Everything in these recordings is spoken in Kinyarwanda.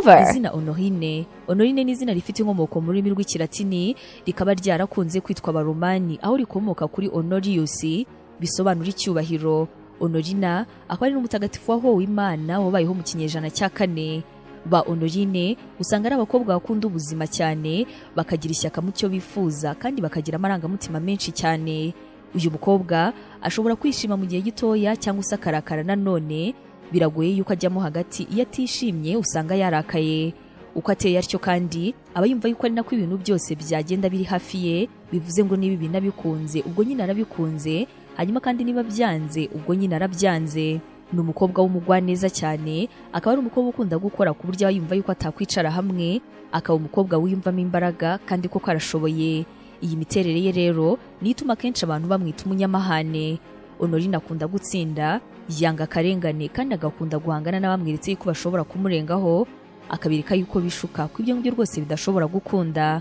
over. Izina Honorine ni izina rifite inkomoko mu rurimi rw'ikilatini rikaba ryarakunze kwitwa Abaromani aho rikomoka kuri Honorius bisobanura icyubahiro. Honorina akaba ari n'umutagatifu wahowe Imana wabayeho mu kinyejana cya 4. Ba Honorine usanga ari abakobwa bakunda ubuzima cyane, bakagira ishyaka mu cyo bifuza kandi bakagira amarangamutima menshi cyane. Uyu mukobwa ashobora kwishima mu gihe gitoya cyangwa se akarakara. Nanone biragoye yuko ajyamo hagati, iyo atishimye usanga yarakaye. Uko ateye atyo kandi aba yumva yuko ari nako ibintu byose byagenda biri hafi ye, bivuze ngo niba ibintu abikunze ubwo nyine arabikunze, hanyuma kandi niba byanze ubwo nyine arabyanze. Ni umukobwa w'umugwaneza cyane, akaba ari umukobwa ukunda gukora ku buryo yumva yuko atakwicara hamwe, akaba umukobwa wiyumvamo imbaraga kandi koko arashoboye. Iyi miterere ye rero ni ituma kenshi abantu bamwita umunyamahane. Honorine akunda gutsinda, yanga akarengane kandi agakunda guhangana n'abamweretse yuko bashobora kumurengaho, akabirika yuko bishuka ku ibyo ngibyo rwose bidashobora gukunda.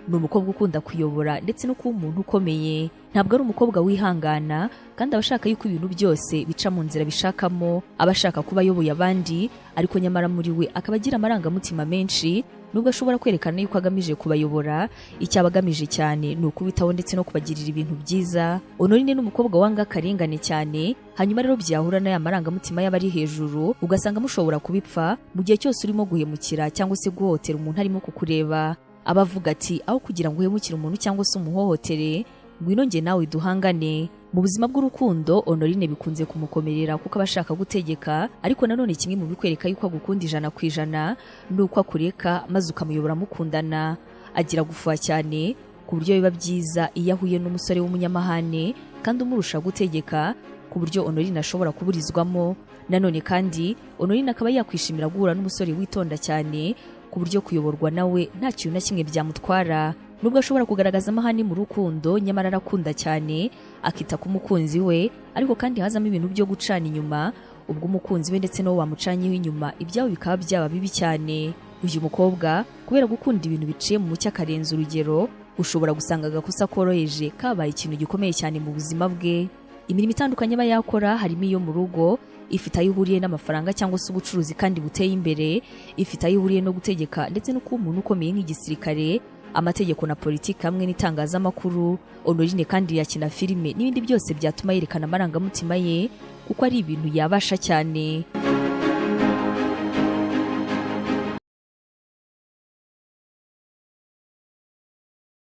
Ni umukobwa ukunda kuyobora ndetse no kuba umuntu ukomeye. Ntabwo ari umukobwa wihangana kandi abashaka yuko ibintu byose bica mu nzira bishakamo, abashaka kuba ayoboye abandi, ariko nyamara muri we akaba agira amarangamutima menshi. Nubwo ashobora kwerekana yuko agamije kubayobora, icyo abagamije cyane ni ukubitaho ndetse no kubagirira ibintu byiza. Honorine ni umukobwa wanga akarengane cyane, hanyuma rero byahura n'aya marangamutima y'abari hejuru ugasanga mushobora kubipfa mu gihe cyose urimo guhemukira cyangwa se guhotera umuntu arimo kukureba. Abavuga ati aho kugira ngo uhemukire umuntu cyangwa se umuhohotere, ngwino nge nawe duhangane. Mu buzima bw'urukundo Honorine bikunze kumukomerera kuko abashaka gutegeka, ariko nanone kimwe mu bikwereka yuko agukunda 100% nuko akureka maze ukamuyobora mukundana. Agira gufuha cyane ku buryo biba byiza iyo ahuye n'umusore w'umunyamahane kandi umurusha gutegeka, ku buryo Honorine ashobora kuburizwamo. Nanone kandi Honorine akaba yakwishimira guhura n'umusore witonda cyane ku buryo kuyoborwa nawe nta kintu na kimwe byamutwara. Nubwo ashobora kugaragaza amahane mu rukundo, nyamara arakunda cyane, akita ku mukunzi we, ariko kandi hazamo ibintu byo gucana inyuma, ubwo umukunzi we ndetse no wamucanyeho inyuma ibyabo bikaba byaba bibi cyane. Uyu mukobwa kubera gukunda ibintu biciye mu mucyo akarenza urugero, ushobora gusanga agakosa koroheje kabaye ikintu gikomeye cyane mu buzima bwe. Imirimo itandukanye aba yakora harimo iyo mu rugo, ifite aho ihuriye n'amafaranga cyangwa se ubucuruzi kandi buteye imbere, ifite aho ihuriye no gutegeka ndetse no kuba umuntu ukomeye nk'igisirikare, amategeko na politiki hamwe n'itangazamakuru. Honorine kandi yakina filime n'ibindi byose byatuma yerekana amarangamutima ye kuko ari ibintu yabasha cyane.